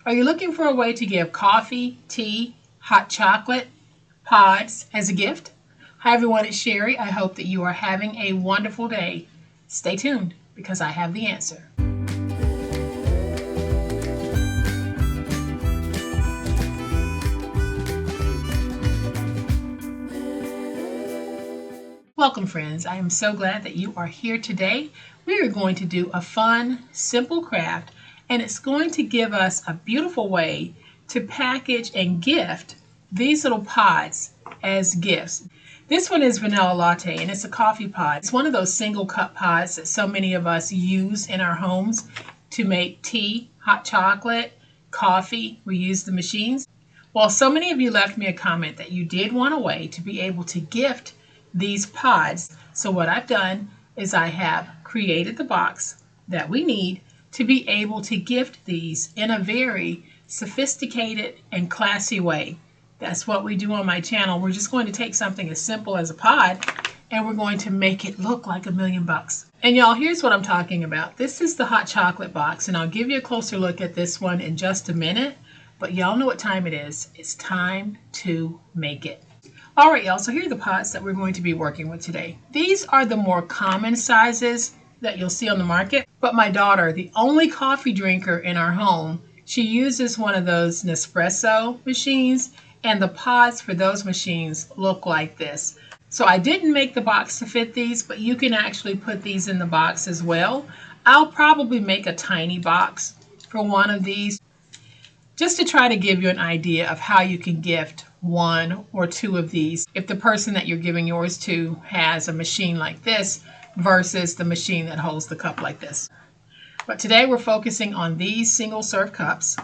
Are you looking for a way to give coffee, tea, hot chocolate, pods as a gift? Hi everyone, it's Sherry. I hope that you are having a wonderful day. Stay tuned because I have the answer. Welcome friends. I am so glad that you are here today. We are going to do a fun, simple craft, and it's going to give us a beautiful way to package and gift these little pods as gifts. This one is vanilla latte and it's a coffee pod. It's one of those single cup pods that so many of us use in our homes to make tea, hot chocolate, coffee. We use the machines. Well, so many of you left me a comment that you did want a way to be able to gift these pods. So what I've done is I have created the box that we need to be able to gift these in a very sophisticated and classy way. That's what we do on my channel. We're just going to take something as simple as a pod and we're going to make it look like $1,000,000. And y'all, here's what I'm talking about. This is the hot chocolate box, and I'll give you a closer look at this one in just a minute. But y'all know what time it is. It's time to make it. All right, y'all, so here are the pods that we're going to be working with today. These are the more common sizes that you'll see on the market. But my daughter, the only coffee drinker in our home, she uses one of those Nespresso machines, and the pods for those machines look like this. So I didn't make the box to fit these, but you can actually put these in the box as well. I'll probably make a tiny box for one of these just to try to give you an idea of how you can gift one or two of these if the person that you're giving yours to has a machine like this versus the machine that holds the cup like this. But today we're focusing on these single serve cups,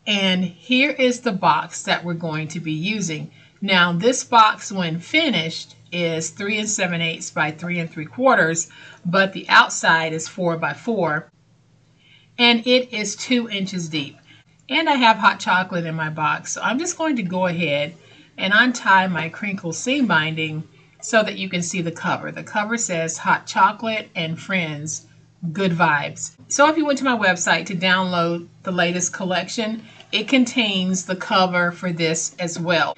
and here is the box that we're going to be using. Now this box, when finished, is 3 7/8 by 3 3/4, but the outside is 4 by 4, and it is 2 inches deep. And I have hot chocolate in my box, so I'm just going to go ahead and untie my crinkle seam binding so that you can see the cover. The cover says Hot Chocolate and Friends, Good Vibes. So if you went to my website to download the latest collection, it contains the cover for this as well.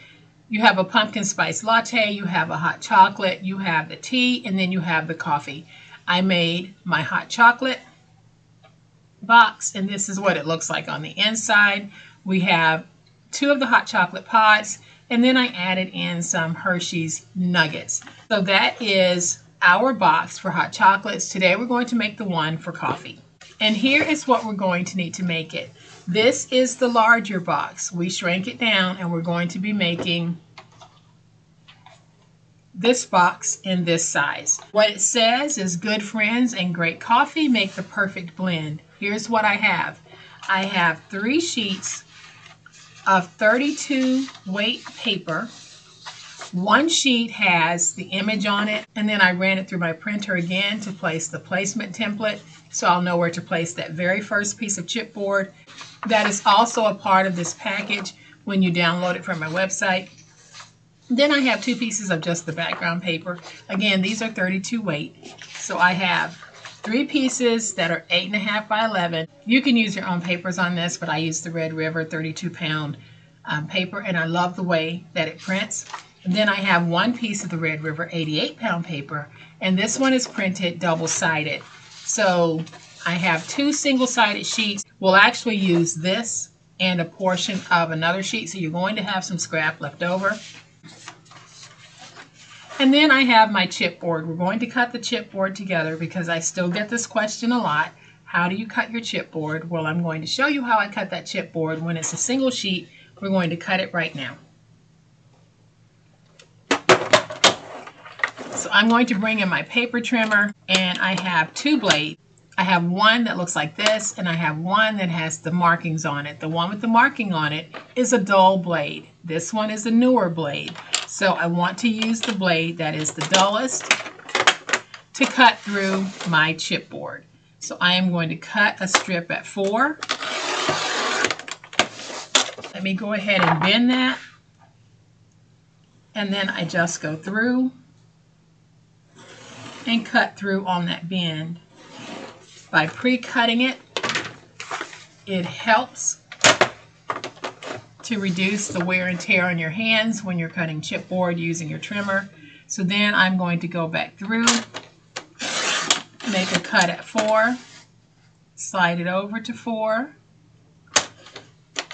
You have a pumpkin spice latte, you have a hot chocolate, you have the tea, and then you have the coffee. I made my hot chocolate box, and this is what it looks like on the inside. We have 2 of the hot chocolate pods, and then I added in some Hershey's nuggets. So that is our box for hot chocolates. Today we're going to make the one for coffee. And here is what we're going to need to make it. This is the larger box. We shrank it down, and we're going to be making this box in this size. What it says is good friends and great coffee make the perfect blend. Here's what I have. I have 3 sheets of 32 weight paper. 1 sheet has the image on it, and then I ran it through my printer again to place the placement template, so I'll know where to place that very first piece of chipboard. That is also a part of this package when you download it from my website. Then I have 2 pieces of just the background paper. Again, these are 32 weight, so I have 3 pieces that are 8.5 by 11. You can use your own papers on this, but I use the Red River 32-pound paper, and I love the way that it prints. And then I have 1 piece of the Red River 88-pound paper, and this one is printed double-sided. So I have 2 single-sided sheets. We'll actually use this and a portion of another sheet, so you're going to have some scrap left over. And then I have my chipboard. We're going to cut the chipboard together because I still get this question a lot. How do you cut your chipboard? Well, I'm going to show you how I cut that chipboard. When it's a single sheet, we're going to cut it right now. So I'm going to bring in my paper trimmer, and I have 2 blades. I have one that looks like this, and I have one that has the markings on it. The one with the marking on it is a dull blade. This one is a newer blade. So I want to use the blade that is the dullest to cut through my chipboard. So I am going to cut a strip at 4. Let me go ahead and bend that. And then I just go through and cut through on that bend. By pre-cutting it, it helps to reduce the wear and tear on your hands when you're cutting chipboard using your trimmer. So then I'm going to go back through, make a cut at 4, slide it over to 4,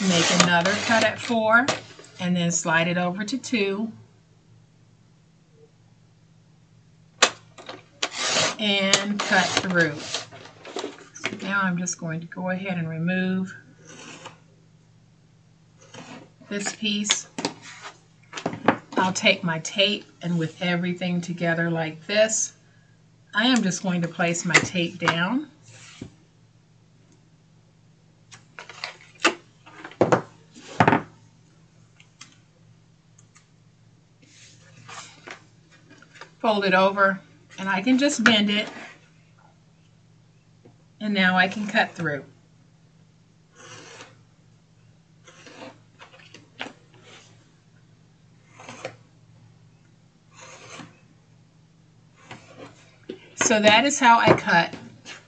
make another cut at 4, and then slide it over to 2, and cut through. So now I'm just going to go ahead and remove this piece. I'll take my tape, and with everything together like this, I am just going to place my tape down. Fold it over, and I can just bend it, and now I can cut through. So that is how I cut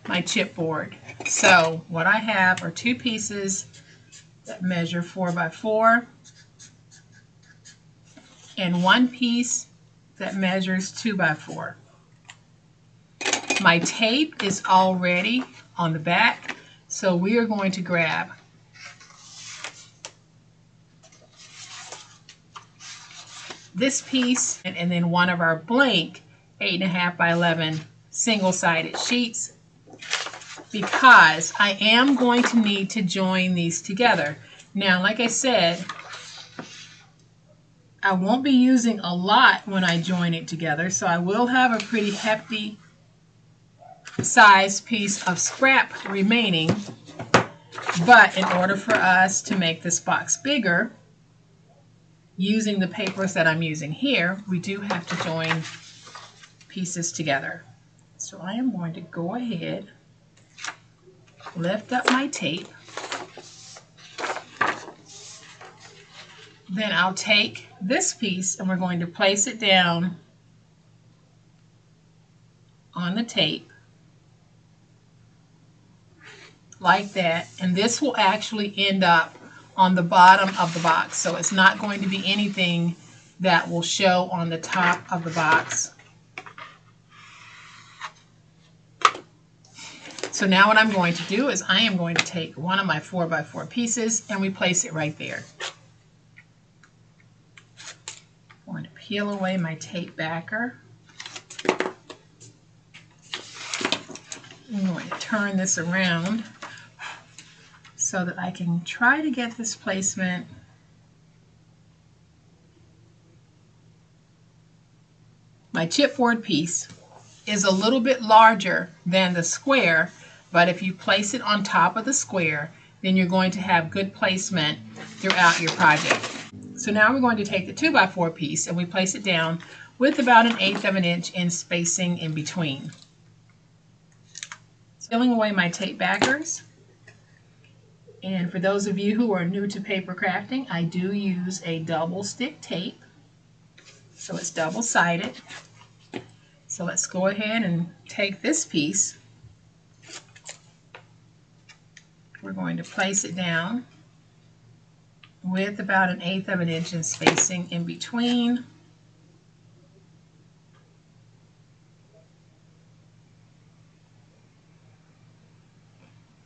my chipboard. So what I have are 2 pieces that measure 4 by 4 and 1 piece that measures 2 by 4. My tape is already on the back, so we are going to grab this piece and then one of our blank 8.5 by 11 single-sided sheets, because I am going to need to join these together. Now, like I said, I won't be using a lot when I join it together, so I will have a pretty hefty size piece of scrap remaining. But in order for us to make this box bigger, using the papers that I'm using here, we do have to join pieces together. So I am going to go ahead, lift up my tape, then I'll take this piece and we're going to place it down on the tape like that, and this will actually end up on the bottom of the box, so it's not going to be anything that will show on the top of the box. So now what I'm going to do is I am going to take one of my 4 by 4 pieces and we place it right there. I'm going to peel away my tape backer. I'm going to turn this around so that I can try to get this placement my chipboard piece is a little bit larger than the square, but if you place it on top of the square, then you're going to have good placement throughout your project. So now we're going to take the 2 by 4 piece and we place it down with about 1/8 of an inch in spacing in between. Peeling away my tape backers. And for those of you who are new to paper crafting, I do use a double stick tape. So it's double-sided. So let's go ahead and take this piece. We're going to place it down with about 1/8 of an inch in spacing in between.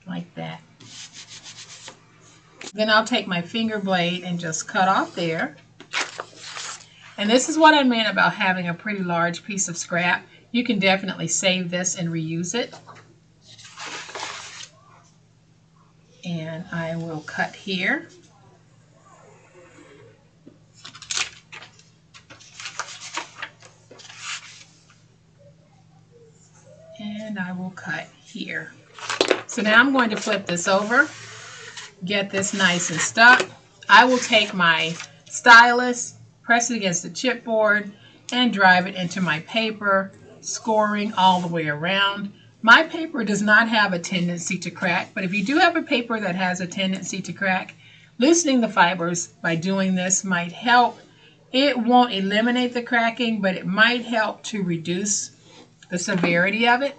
Like that. Then I'll take my finger blade and just cut off there. And this is what I meant about having a pretty large piece of scrap. You can definitely save this and reuse it. And I will cut here. And I will cut here. So now I'm going to flip this over, get this nice and stuck. I will take my stylus, press it against the chipboard, and drive it into my paper, scoring all the way around. My paper does not have a tendency to crack, but if you do have a paper that has a tendency to crack, loosening the fibers by doing this might help. It won't eliminate the cracking, but it might help to reduce the severity of it.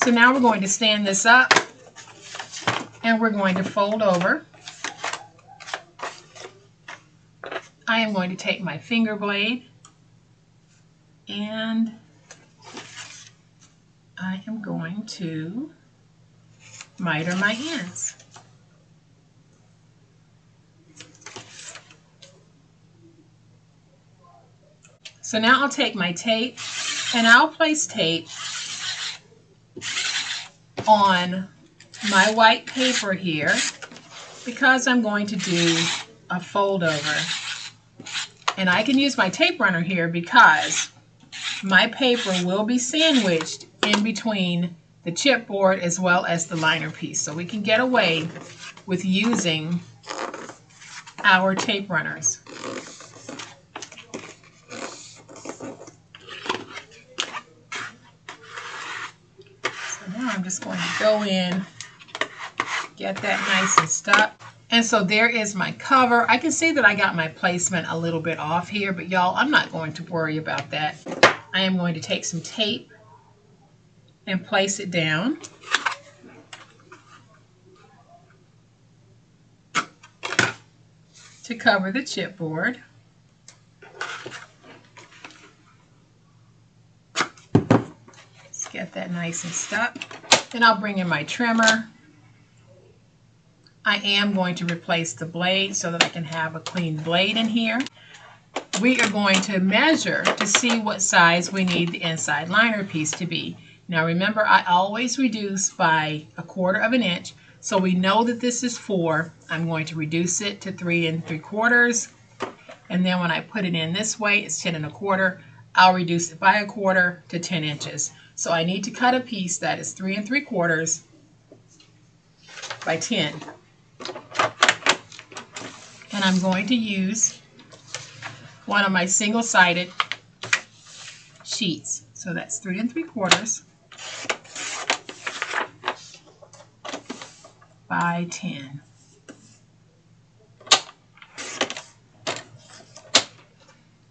So now we're going to stand this up and we're going to fold over. I am going to take my finger blade and I am going to miter my ends. So now I'll take my tape and I'll place tape on my white paper here because I'm going to do a fold over. And I can use my tape runner here because my paper will be sandwiched in between the chipboard as well as the liner piece. So we can get away with using our tape runners. I'm just going to go in, get that nice and stuck. And so there is my cover. I can see that I got my placement a little bit off here, but y'all, I'm not going to worry about that. I am going to take some tape and place it down. To cover the chipboard. Let's get that nice and stuck. Then I'll bring in my trimmer. I am going to replace the blade so that I can have a clean blade in here. We are going to measure to see what size we need the inside liner piece to be. Now remember, I always reduce by 1/4 inch. So we know that this is 4. I'm going to reduce it to 3 3/4. And then when I put it in this way, it's 10 1/4. I'll reduce it by 1/4 to 10 inches. So I need to cut a piece that is 3 3/4 by 10. And I'm going to use one of my single-sided sheets. So that's 3 3/4 by 10.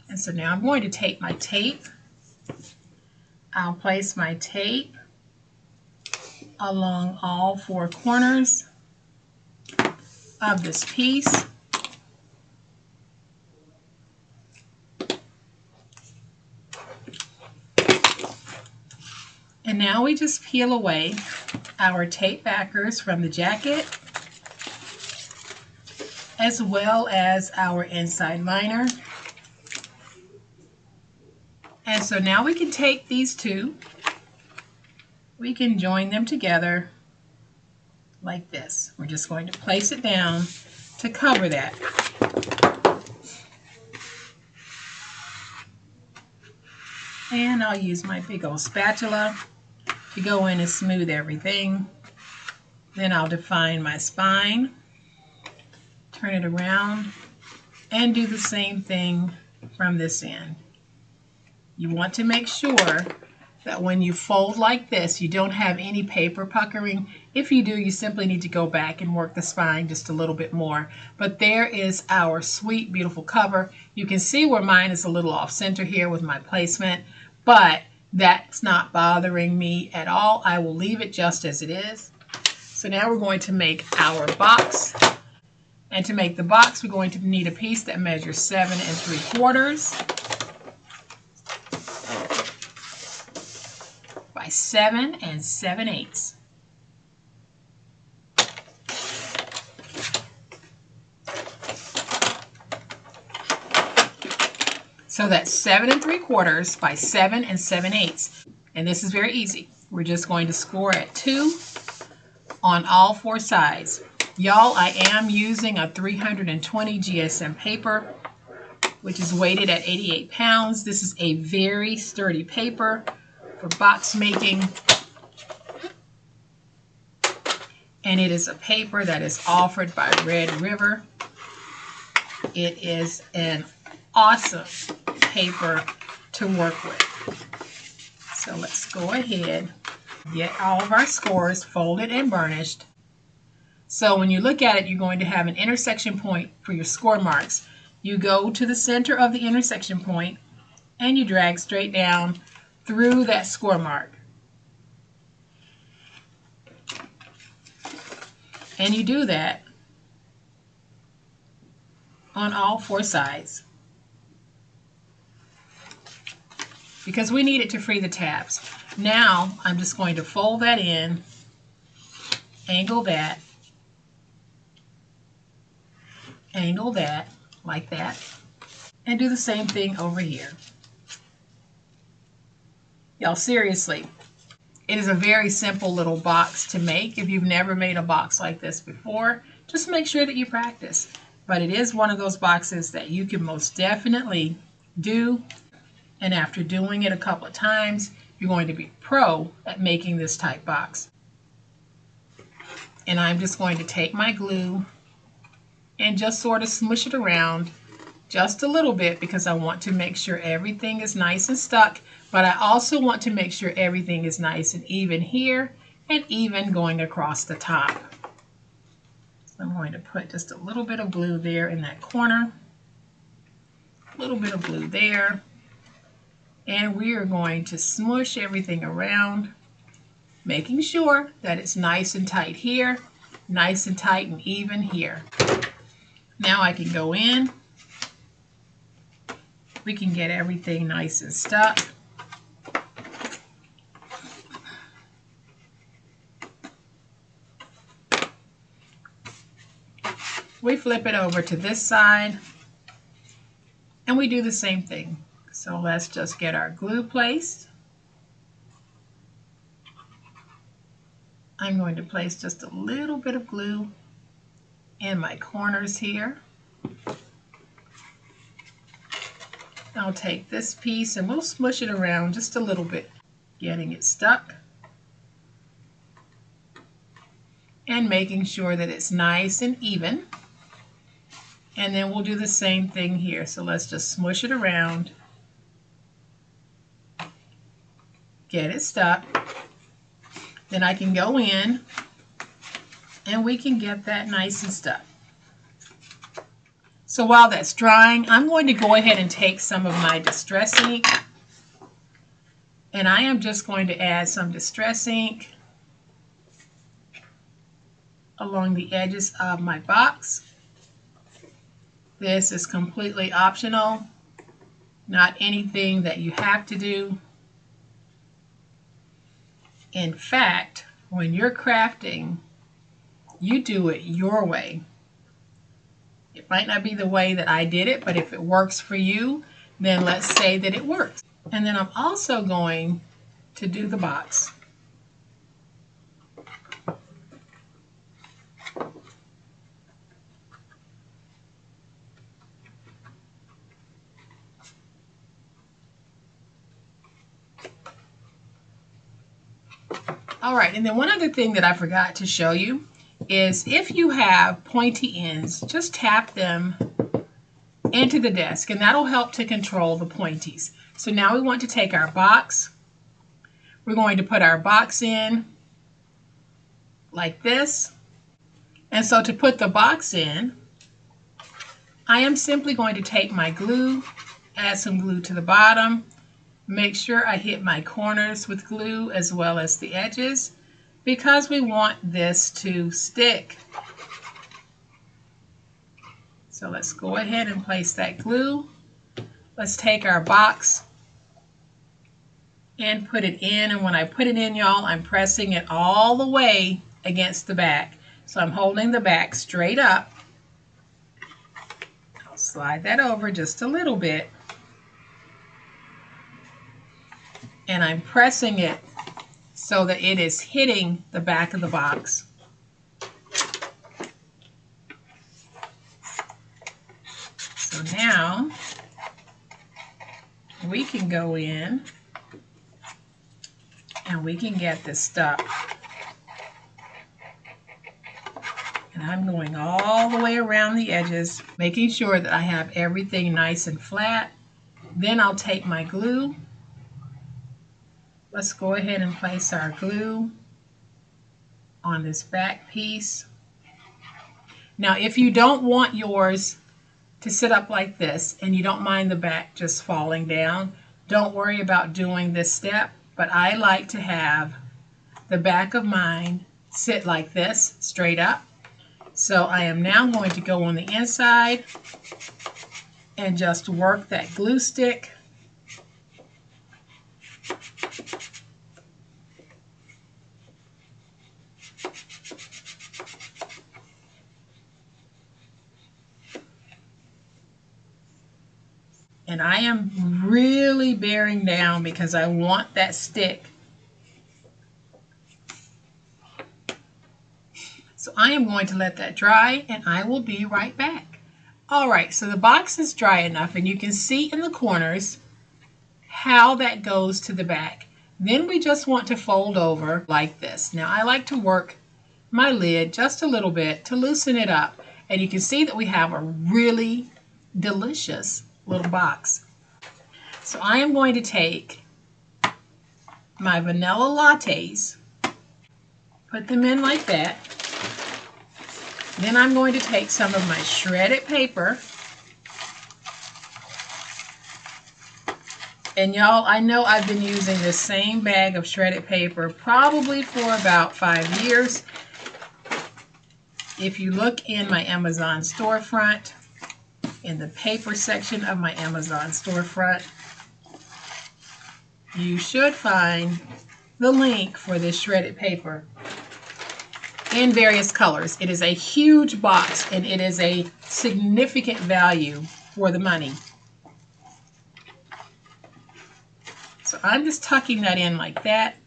And so now I'm going to take my tape. I'll place my tape along all 4 corners of this piece. And now we just peel away our tape backers from the jacket as well as our inside liner. And so now we can take these two, we can join them together like this. We're just going to place it down to cover that. And I'll use my big old spatula to go in and smooth everything. Then I'll define my spine, turn it around, and do the same thing from this end. You want to make sure that when you fold like this, you don't have any paper puckering. If you do, you simply need to go back and work the spine just a little bit more. But there is our sweet, beautiful cover. You can see where mine is a little off center here with my placement, but that's not bothering me at all. I will leave it just as it is. So now we're going to make our box. And to make the box, we're going to need a piece that measures 7 3/4 by 7 7/8. So that's 7 3/4 by 7 7/8. And this is very easy. We're just going to score at 2 on all 4 sides. Y'all, I am using a 320 GSM paper, which is weighted at 88 pounds. This is a very sturdy paper for box making. And it is a paper that is offered by Red River. It is an awesome paper to work with. So let's go ahead, get all of our scores folded and burnished. So when you look at it, you're going to have an intersection point for your score marks. You go to the center of the intersection point and you drag straight down through that score mark. And you do that on all 4 sides. because we need it to free the tabs. Now I'm just going to fold that in, angle that like that, and do the same thing over here. Y'all, seriously, it is a very simple little box to make. If you've never made a box like this before, just make sure that you practice. But it is one of those boxes that you can most definitely do, and after doing it a couple of times, you're going to be pro at making this type box. And I'm just going to take my glue and just sort of smush it around just a little bit, because I want to make sure everything is nice and stuck, but I also want to make sure everything is nice and even here and even going across the top. So I'm going to put just a little bit of glue there in that corner, a little bit of glue there, and we are going to smush everything around, making sure that it's nice and tight here, nice and tight and even here. Now I can go in. We can get everything nice and stuck. We flip it over to this side and we do the same thing. So let's just get our glue placed. I'm going to place just a little bit of glue in my corners here. I'll take this piece and we'll smush it around just a little bit, getting it stuck and making sure that it's nice and even. And then we'll do the same thing here. So let's just smush it around, get it stuck. Then I can go in and we can get that nice and stuck. So while that's drying, I'm going to go ahead and take some of my Distress ink, and I am just going to add some Distress ink along the edges of my box. This is completely optional, not anything that you have to do. In fact, when you're crafting, you do it your way. It might not be the way that I did it, but if it works for you, then let's say that it works. And then I'm also going to do the box. All right, and then one other thing that I forgot to show you is if you have pointy ends, just tap them into the desk and that'll help to control the pointies. So now we want to take our box. We're going to put our box in like this. And so to put the box in, I am simply going to take my glue, add some glue to the bottom, make sure I hit my corners with glue as well as the edges, because we want this to stick. So let's go ahead and place that glue. Let's take our box and put it in, and when I put it in, y'all, I'm pressing it all the way against the back. So I'm holding the back straight up. I'll slide that over just a little bit. And I'm pressing it so that it is hitting the back of the box. So now we can go in and we can get this stuck. And I'm going all the way around the edges, making sure that I have everything nice and flat. Then I'll take my glue. Let's go ahead and place our glue on this back piece. Now, if you don't want yours to sit up like this and you don't mind the back just falling down, don't worry about doing this step, but I like to have the back of mine sit like this, straight up. So I am now going to go on the inside and just work that glue stick And I am really bearing down because I want that stick. So I am going to let that dry and I will be right back. Alright, so the box is dry enough and you can see in the corners how that goes to the back. Then we just want to fold over like this. Now I like to work my lid just a little bit to loosen it up. And you can see that we have a really delicious little box. So I am going to take my vanilla lattes, put them in like that. Then I'm going to take some of my shredded paper. And y'all, I know I've been using this same bag of shredded paper probably for about 5 years. If you look in my Amazon storefront, in the paper section of my Amazon storefront, you should find the link for this shredded paper in various colors. It is a huge box and it is a significant value for the money. So I'm just tucking that in like that.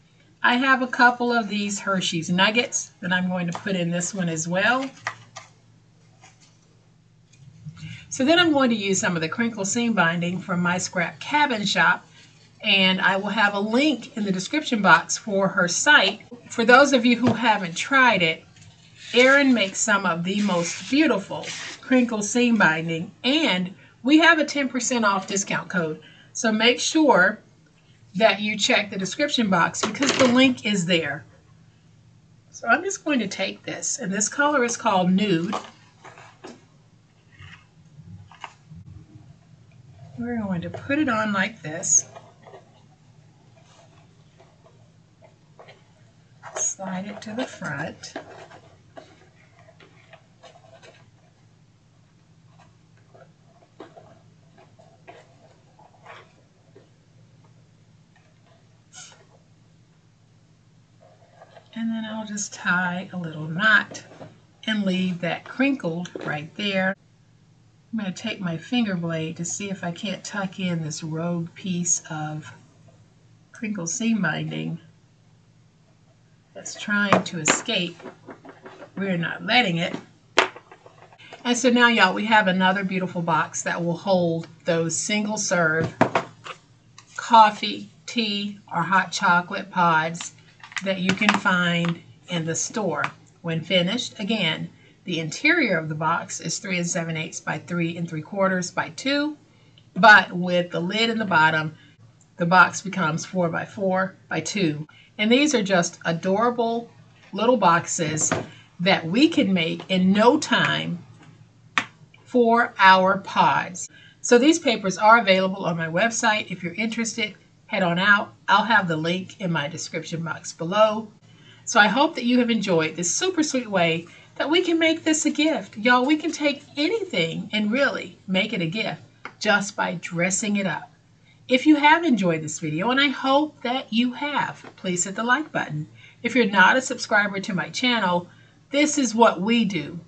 I have a couple of these Hershey's Nuggets that I'm going to put in this one as well. So then I'm going to use some of the crinkle seam binding from my scrap cabin shop, and I will have a link in the description box for her site. For those of you who haven't tried it, Erin makes some of the most beautiful crinkle seam binding, and we have a 10% off discount code. So make sure that you check the description box because the link is there. So I'm just going to take this, and this color is called Nude. We're going to put it on like this. Slide it to the front. And then I'll just tie a little knot and leave that crinkled right there. I'm going to take my finger blade to see if I can't tuck in this rogue piece of crinkle seam binding that's trying to escape. We're not letting it. And so now, y'all, we have another beautiful box that will hold those single serve coffee, tea, or hot chocolate pods that you can find in the store. When finished, again, the interior of the box is 3 7/8 by 3 3/4 by 2, but with the lid in the bottom, the box becomes 4 by 4 by 2. And these are just adorable little boxes that we can make in no time for our pods. So these papers are available on my website. If you're interested, head on out. I'll have the link in my description box below. So I hope that you have enjoyed this super sweet way that we can make this a gift. Y'all, we can take anything and really make it a gift just by dressing it up. If you have enjoyed this video, and I hope that you have, please hit the like button. If you're not a subscriber to my channel, this is what we do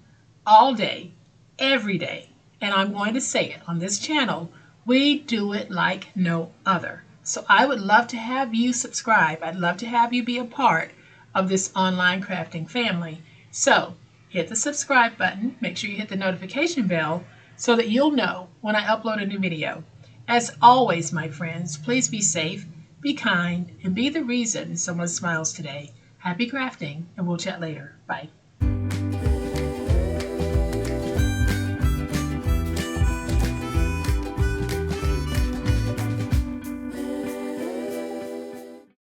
all day, every day. And I'm going to say it on this channel, we do it like no other. So I would love to have you subscribe. I'd love to have you be a part of this online crafting family. So hit the subscribe button. Make sure you hit the notification bell so that you'll know when I upload a new video. As always, my friends, please be safe, be kind, and be the reason someone smiles today. Happy crafting, and we'll chat later. Bye.